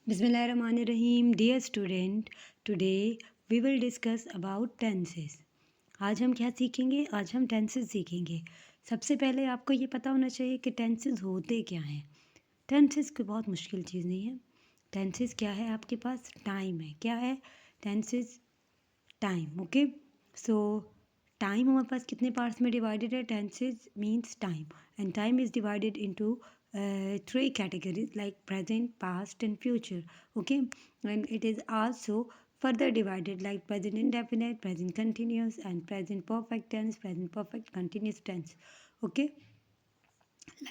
Bismillahirrahmanirrahim. Dear student, today we will discuss about tenses. आज हम क्या सीखेंगे? आज हम टेंसेस सीखेंगे. सबसे पहले आपको ये पता होना चाहिए कि टेंसेस होते क्या हैं. टेंसेस कोई बहुत मुश्किल चीज़ नहीं है. टेंसेस क्या है? आपके पास टाइम है. क्या है? Tenses time. ओके. सो टाइम हमारे पास कितने पार्ट्स में डिवाइडेड है? Tenses means time and time is divided into three categories like present, past and future. Okay, and it is also further divided like present indefinite, present continuous and present perfect tense, present perfect continuous tense. Okay,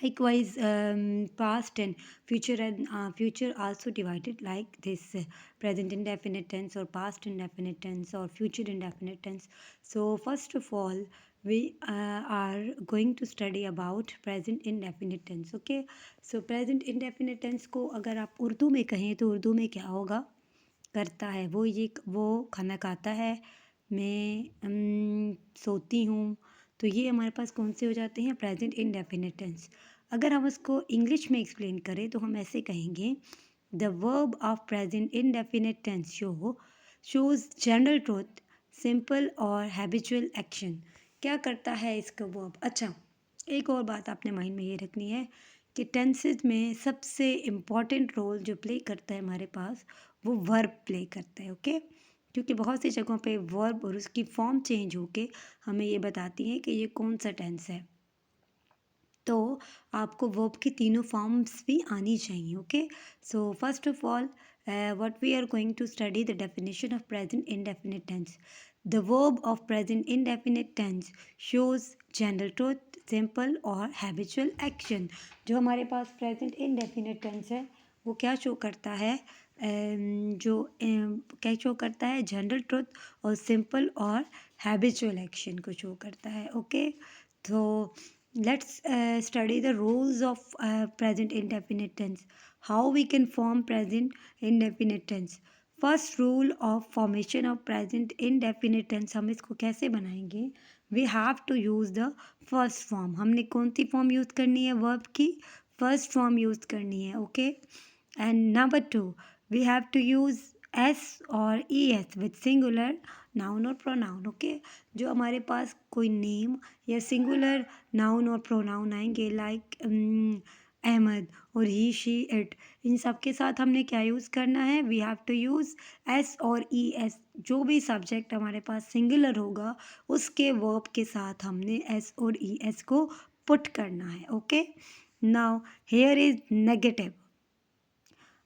likewise past and future also divided like this present indefinite tense or past indefinite tense or future indefinite tense. So first of all we are going to study about present indefinite tense. Okay, so present indefinite tense को अगर आप उर्दू में कहें तो उर्दू में क्या होगा? करता है वो खाना खाता है, मैं सोती हूँ. तो ये हमारे पास कौन से हो जाते हैं? Present indefinite tense. अगर हम उसको इंग्लिश में एक्सप्लेन करें तो हम ऐसे कहेंगे the verb of present indefinite tense shows general truth, simple और हैबिचुअल एक्शन. क्या करता है इसका वर्ब? अच्छा, एक और बात आपने माइंड में ये रखनी है कि टेंसेज में सबसे इम्पॉर्टेंट रोल जो प्ले करता है हमारे पास वो वर्ब प्ले करता है. ओके, क्योंकि बहुत सी जगहों पे वर्ब और उसकी फॉर्म चेंज होके हमें ये बताती है कि ये कौन सा टेंस है. तो आपको वर्ब की तीनों फॉर्म्स भी आनी चाहिए. Okay, so first of all what we are going to study the definition of present indefinite tense. The verb of present indefinite tense shows general truth, simple और habitual action. जो हमारे पास present indefinite tense है वो क्या show करता है? क्या show करता है? जनरल ट्रुथ और सिंपल और हैबिचुअल एक्शन को शो करता है. ओके, तो let's study the rules of present indefinite tense. How we can form present indefinite tense. First rule of formation of present indefinite tense, हम इसको कैसे बनाएंगे? We have to use the first form. हमने कौन सी form use करनी है? Verb की first form use करनी है. Okay, and number two we have to use s और es with singular नाउन और प्रोनाउन. ओके, जो हमारे पास कोई नेम या सिंगुलर नाउन और प्रोनाउन आएंगे लाइक अहमद और ही शी इट, इन सब के साथ हमने क्या यूज़ करना है? We have to use S और ई एस. जो भी सब्जेक्ट हमारे पास सिंगुलर होगा उसके वर्ब के साथ हमने एस और ई एस को पुट करना है. Okay, now here is negative.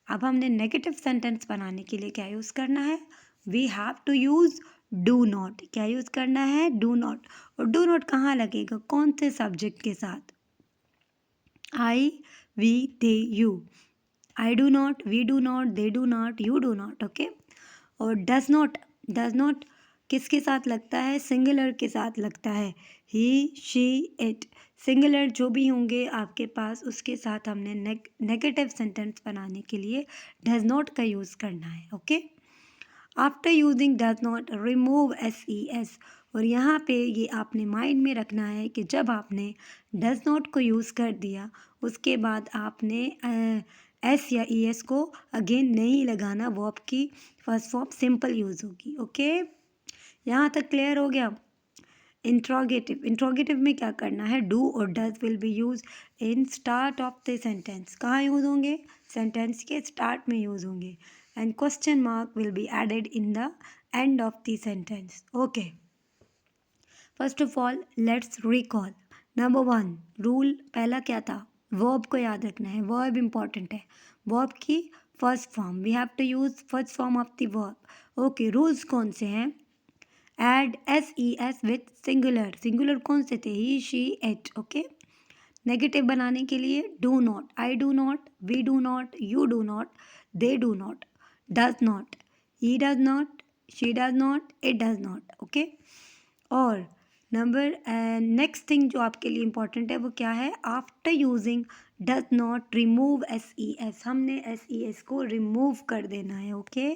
अब हमने नेगेटिव सेंटेंस बनाने के लिए क्या यूज़ करना है? We have to use do not. क्या यूज़ करना है? Do not. और डू नॉट कहाँ लगेगा? कौन से सब्जेक्ट के साथ? I, we, they, you. I do not, we do not, they do not, you do not. Okay, और डज नॉट किसके साथ लगता है? सिंगुलर के साथ लगता है. ही, शी, इट. सिंगुलर जो भी होंगे आपके पास उसके साथ हमने नेगेटिव सेंटेंस बनाने के लिए डज नॉट का यूज़ करना है. Okay, after using does not remove S E S. और यहाँ पे ये आपने माइंड में रखना है कि जब आपने डज नॉट को यूज़ कर दिया उसके बाद आपने एस या ई एस को अगेन नहीं लगाना. वर्ब की फर्स्ट फॉर्म सिंपल यूज़ होगी. ओके, यहाँ तक क्लियर हो गया? इंट्रोगेटिव में क्या करना है? डू और does will be use in start of the sentence. कहाँ यूज़ होंगे? सेंटेंस के स्टार्ट में यूज़ होंगे. And question mark will be added in the end of the sentence. Okay, first of all let's recall. Number 1 rule पहला क्या था? Verb को याद रखना है. वर्ब इंपॉर्टेंट है. वर्ब की first form we have to use first form of the verb. Okay, rules कौन से हैं? Add S E S with singular. Singular कौन से थे? He, she, it. Okay, negative बनाने के लिए do not. I do not, we do not, you do not, they do not, does not, he does not, she does not, it does not. Okay, और number next thing जो आपके लिए important है वो क्या है? After using does not remove S E S. हमने S E S को रिमूव कर देना है. Okay,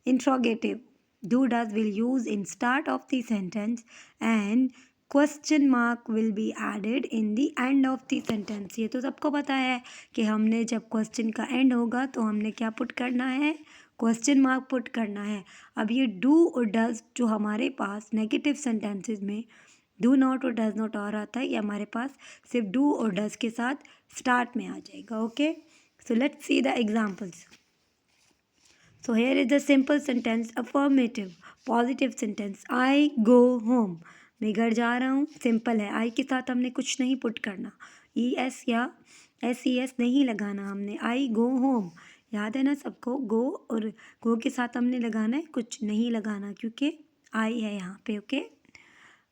interrogative do does will use in start of the sentence and question mark will be added in the end of the sentence. ये तो सबको पता है कि हमने जब क्वेश्चन का एंड होगा तो हमने क्या पुट करना है, क्वेश्चन मार्क पुट करना है। अब ये डू और डज जो हमारे पास नेगेटिव सेंटेंसेस में डू नॉट और डज नॉट और आता है, ये हमारे पास सिर्फ डू और डज के साथ स्टार्ट में आ जाएगा। Okay, so let's see the examples. So here is the simple sentence, affirmative, positive sentence. I go home. मैं घर जा रहा हूँ, सिंपल है। आई के साथ हमने कुछ नहीं पुट करना, ई एस या एस ई एस नहीं लगाना हमने। आई गो होम, याद है ना सबको, गो और गो के साथ हमने लगाना है, कुछ नहीं लगाना क्योंकि आई है यहाँ पे। ओके,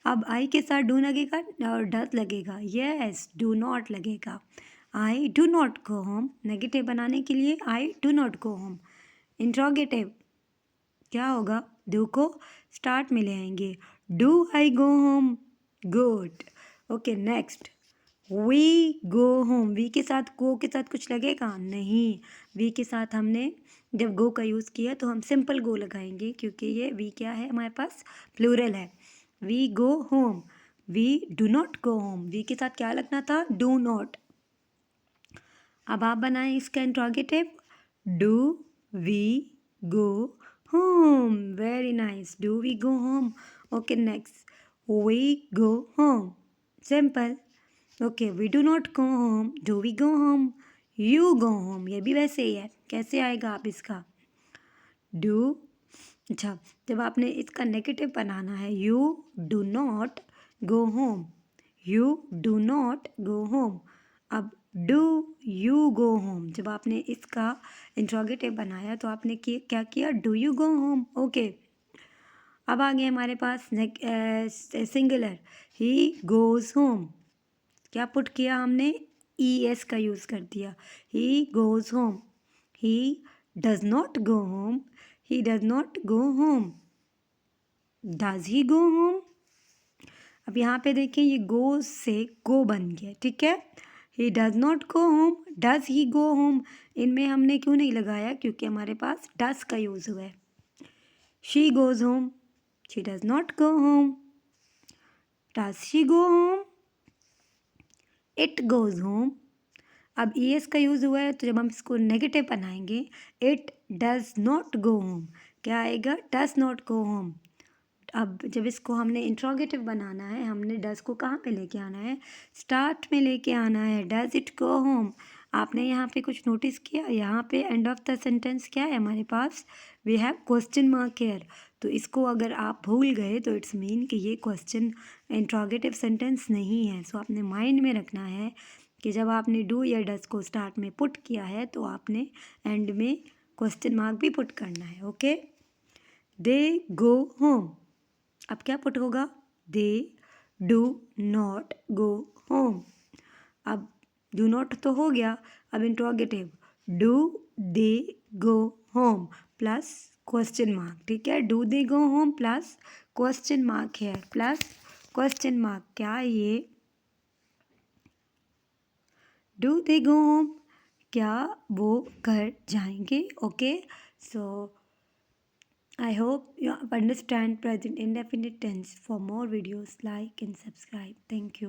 अब आई के साथ डू लगेगा और डज लगेगा, यस डू नॉट लगेगा। I do not go home, negative बनाने के लिए I do not go home. Interrogative क्या होगा, डू को स्टार्ट में ले आएंगे, do I go home, good. Okay next, we go home, we के साथ गो के साथ कुछ लगेगा नहीं, वी के साथ हमने जब गो का यूज़ किया तो हम सिंपल गो लगाएंगे क्योंकि ये वी क्या है हमारे पास, प्लूरल है। We go home, we do not go home, we के साथ क्या लगना था, डू नॉट। अब आप बनाएं इसका interrogative, do we go home, very nice, do we go home. Okay next, we go home, simple. Okay, we do not go home, do we go home, you go home, ये भी वैसे ही है। कैसे आएगा आप इसका, डू, अच्छा जब आपने इसका नेगेटिव बनाना है, you do not go home, you do not go home. अब डू यू गो होम, जब आपने इसका इंट्रोगेटिव बनाया तो आपने क्या किया, do you go home. Okay, अब आ गया हमारे पास सिंगुलर, ही गोज़ होम, क्या पुट किया हमने, ई एस का यूज़ कर दिया, he goes home. He does not go home, he does not go home, does he go home. अब यहाँ पे देखिए ये गो से गो बन गया, ठीक है। ही does not go home, does he go home, इनमें हमने क्यों नहीं लगाया, क्योंकि हमारे पास डज का यूज़ हुआ है। She goes home, she does not go home, does she go home, it goes home. अब ई एस का यूज़ हुआ है तो जब हम इसको नेगेटिव बनाएंगे, it does not go home, क्या आएगा, डज नॉट गो होम। अब जब इसको हमने इंट्रोगेटिव बनाना है, हमने डज को कहाँ पे लेके आना है, स्टार्ट में लेके आना है, डज इट गो होम। आपने यहाँ पे कुछ नोटिस किया, यहाँ पे एंड ऑफ द सेंटेंस क्या है हमारे पास, we have question mark here. तो इसको अगर आप भूल गए तो इट्स मीन कि ये क्वेश्चन इंट्रोगेटिव सेंटेंस नहीं है। सो आपने माइंड में रखना है कि जब आपने डू या डज को स्टार्ट में पुट किया है तो आपने एंड में क्वेश्चन मार्क भी पुट करना है। ओके, दे गो होम, अब क्या पुट होगा, दे डू नॉट गो होम। अब डू नॉट तो हो गया, अब interrogative, do they go home plus question mark, ठीक है, do they go home plus question mark है, प्लस क्वेश्चन मार्क, क्या ये डू दे गो होम, क्या वो घर जाएंगे। Okay, so I hope you understand present indefinite tense. For more videos, like and subscribe. Thank you.